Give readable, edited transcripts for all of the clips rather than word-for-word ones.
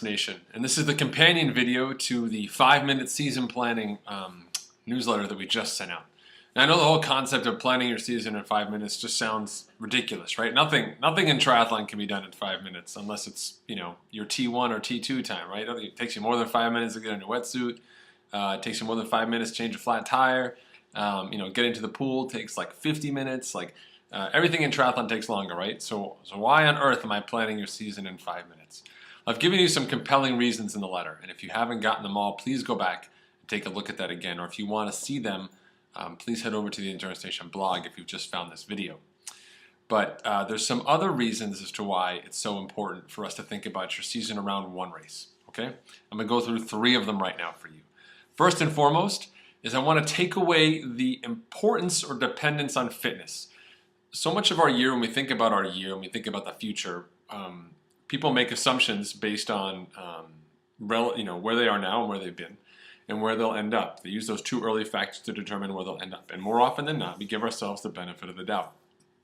Nation, and this is the companion video to the 5-minute season planning newsletter that we just sent out. Now, I know the whole concept of planning your season in 5 minutes just sounds ridiculous, right? Nothing in triathlon can be done in 5 minutes unless it's your T1 or T2 time, right? It takes you more than 5 minutes to get in your wetsuit. It takes you more than 5 minutes to change a flat tire. Get into the pool takes like 50 minutes. Everything in triathlon takes longer, right? So why on earth am I planning your season in 5 minutes? I've given you some compelling reasons in the letter, and if you haven't gotten them all, please go back and take a look at that again. Or if you want to see them, please head over to the Endurance Nation blog if you've just found this video. But there's some other reasons as to why it's so important for us to think about your season around one race. Okay, I'm going to go through 3 of them right now for you. First and foremost is I want to take away the importance or dependence on fitness. So much of our year, when we think about our year, when we think about the future, people make assumptions based on where they are now and where they've been and where they'll end up. They use those 2 early factors to determine where they'll end up. And more often than not, we give ourselves the benefit of the doubt.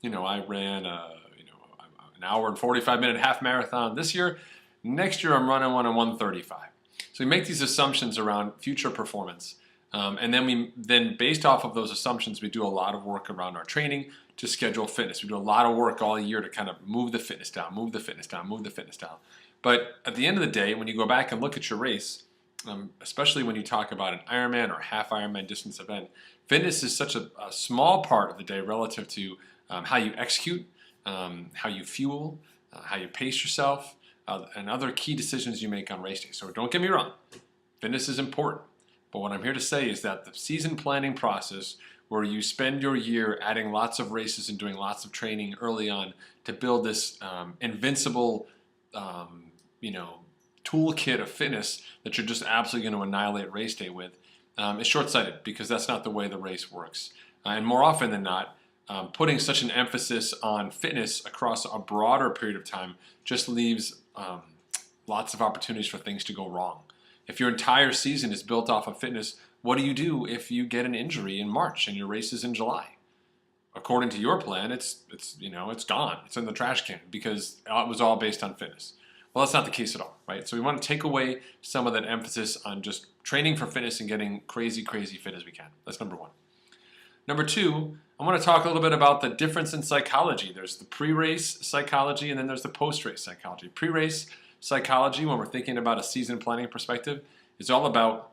I ran an hour and 45-minute half marathon this year. Next year, I'm running one in 1:35. So we make these assumptions around future performance. And then based off of those assumptions, we do a lot of work around our training to schedule fitness. We do a lot of work all year to kind of move the fitness down, move the fitness down, move the fitness down. But at the end of the day, when you go back and look at your race, especially when you talk about an Ironman or half Ironman distance event, fitness is such a small part of the day relative to how you execute, how you fuel, how you pace yourself, and other key decisions you make on race day. So don't get me wrong, fitness is important. But what I'm here to say is that the season planning process, where you spend your year adding lots of races and doing lots of training early on to build this invincible, toolkit of fitness that you're just absolutely going to annihilate race day with, is short-sighted, because that's not the way the race works. And more often than not, putting such an emphasis on fitness across a broader period of time just leaves lots of opportunities for things to go wrong. If your entire season is built off of fitness, what do you do if you get an injury in March and your race is in July? According to your plan, it's gone. It's in the trash can because it was all based on fitness. Well, that's not the case at all, right? So we want to take away some of that emphasis on just training for fitness and getting crazy fit as we can. That's number 1. Number 2, I want to talk a little bit about the difference in psychology. There's the pre-race psychology and then there's the post-race psychology. Pre-race psychology, when we're thinking about a season planning perspective, is all about,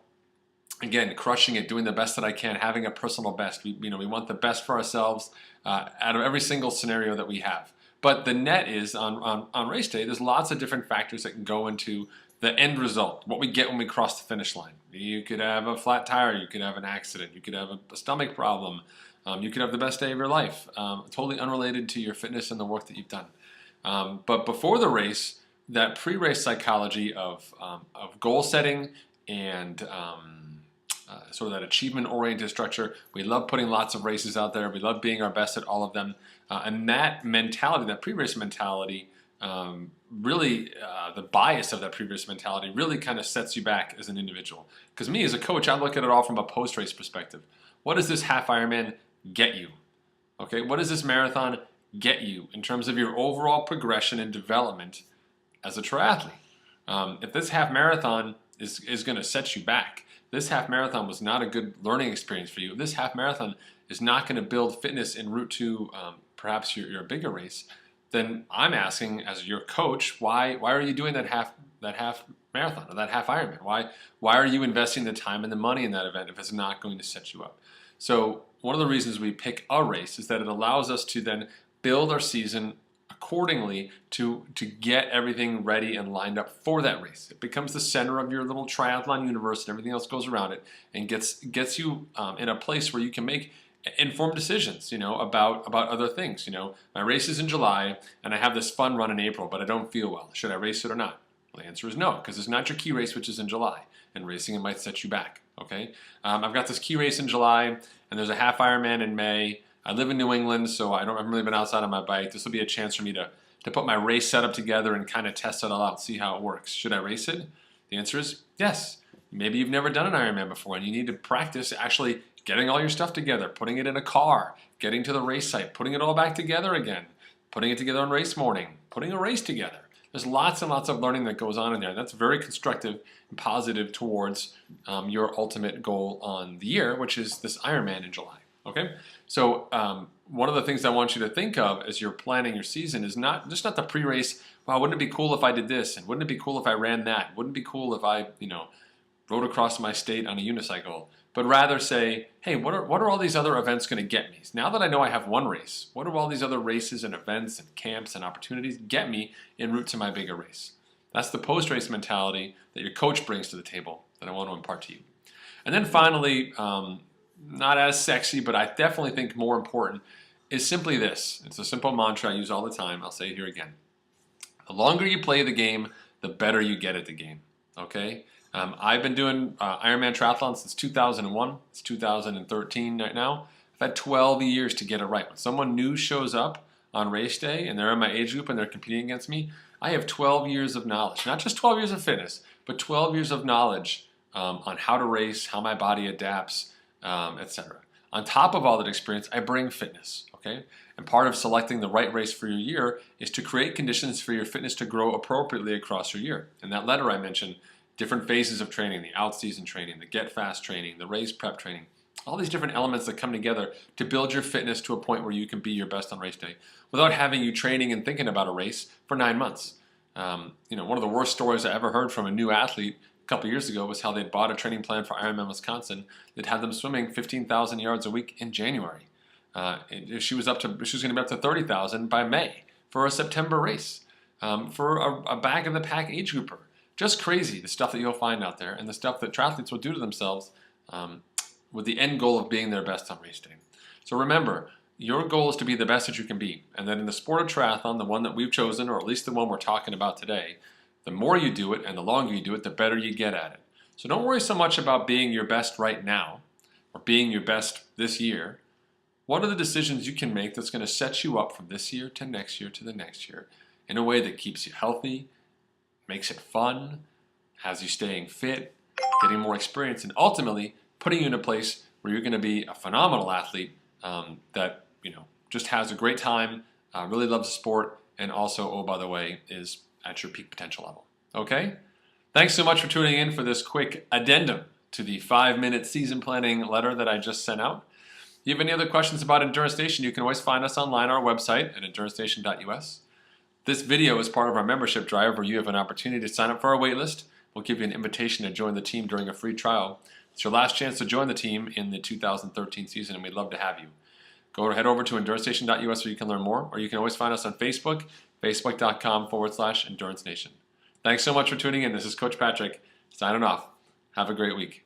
again, crushing it, doing the best that I can, having a personal best. We want the best for ourselves out of every single scenario that we have. But the net is on race day, there's lots of different factors that can go into the end result, what we get when we cross the finish line. You could have a flat tire, you could have an accident, you could have a stomach problem, you could have the best day of your life, totally unrelated to your fitness and the work that you've done. But before the race, that pre-race psychology of goal setting and sort of that achievement-oriented structure. We love putting lots of races out there. We love being our best at all of them. And that mentality, that pre-race mentality, really, the bias of that pre-race mentality really kind of sets you back as an individual. Because me as a coach, I look at it all from a post-race perspective. What does this half Ironman get you? Okay, what does this marathon get you in terms of your overall progression and development as a triathlete? If this half marathon is going to set you back, this half marathon was not a good learning experience for you, if this half marathon is not going to build fitness en route to perhaps your bigger race, then I'm asking as your coach, why are you doing that half marathon or that half Ironman? Why are you investing the time and the money in that event if it's not going to set you up? So one of the reasons we pick a race is that it allows us to then build our season accordingly to get everything ready and lined up for that race. It becomes the center of your little triathlon universe, and everything else goes around it, and gets you in a place where you can make informed decisions, about other things. My race is in July, and I have this fun run in April, but I don't feel well. Should I race it or not? Well, the answer is no, because it's not your key race, which is in July, and racing it might set you back. Okay, I've got this key race in July, and there's a half Ironman in May. I live in New England, so I haven't really been outside on my bike. This will be a chance for me to put my race setup together and kind of test it all out, see how it works. Should I race it? The answer is yes. Maybe you've never done an Ironman before and you need to practice actually getting all your stuff together, putting it in a car, getting to the race site, putting it all back together again, putting it together on race morning, putting a race together. There's lots and lots of learning that goes on in there. That's very constructive and positive towards your ultimate goal on the year, which is this Ironman in July. Okay, so one of the things I want you to think of as you're planning your season is not the pre-race. Wow, wouldn't it be cool if I did this? And wouldn't it be cool if I ran that? Wouldn't it be cool if I, rode across my state on a unicycle? But rather say, hey, what are all these other events going to get me? Now that I know I have one race, what do all these other races and events and camps and opportunities get me en route to my bigger race? That's the post-race mentality that your coach brings to the table that I want to impart to you. And then finally, not as sexy, but I definitely think more important, is simply this. It's a simple mantra I use all the time. I'll say it here again. The longer you play the game, the better you get at the game. Okay? I've been doing Ironman triathlon since 2001. It's 2013 right now. I've had 12 years to get it right. When someone new shows up on race day and they're in my age group and they're competing against me, I have 12 years of knowledge. Not just 12 years of fitness, but 12 years of knowledge on how to race, how my body adapts, etc. On top of all that experience, I bring fitness. Okay? And part of selecting the right race for your year is to create conditions for your fitness to grow appropriately across your year. In that letter I mentioned different phases of training, the out-season training, the get-fast training, the race prep training, all these different elements that come together to build your fitness to a point where you can be your best on race day without having you training and thinking about a race for 9 months. One of the worst stories I ever heard from a new athlete a couple years ago was how they'd bought a training plan for Ironman Wisconsin that had them swimming 15,000 yards a week in January. She was going to be up to 30,000 by May for a September race for a back of the pack age grouper. Just crazy, the stuff that you'll find out there and the stuff that triathletes will do to themselves with the end goal of being their best on race day. So remember, your goal is to be the best that you can be. And then in the sport of triathlon, the one that we've chosen, or at least the one we're talking about today, the more you do it and the longer you do it, the better you get at it. So don't worry so much about being your best right now or being your best this year. What are the decisions you can make that's going to set you up from this year to next year to the next year in a way that keeps you healthy, makes it fun, has you staying fit, getting more experience, and ultimately putting you in a place where you're going to be a phenomenal athlete that just has a great time, really loves the sport, and also, oh, by the way, is at your peak potential level. Okay? Thanks so much for tuning in for this quick addendum to the 5-minute season planning letter that I just sent out. If you have any other questions about Endurance Nation, you can always find us online on our website at endurancestation.us. This video is part of our membership drive where you have an opportunity to sign up for our waitlist. We'll give you an invitation to join the team during a free trial. It's your last chance to join the team in the 2013 season, and we'd love to have you. Head over to endurancestation.us where you can learn more, or you can always find us on Facebook, facebook.com/Endurance Nation. Thanks so much for tuning in. This is Coach Patrick signing off. Have a great week.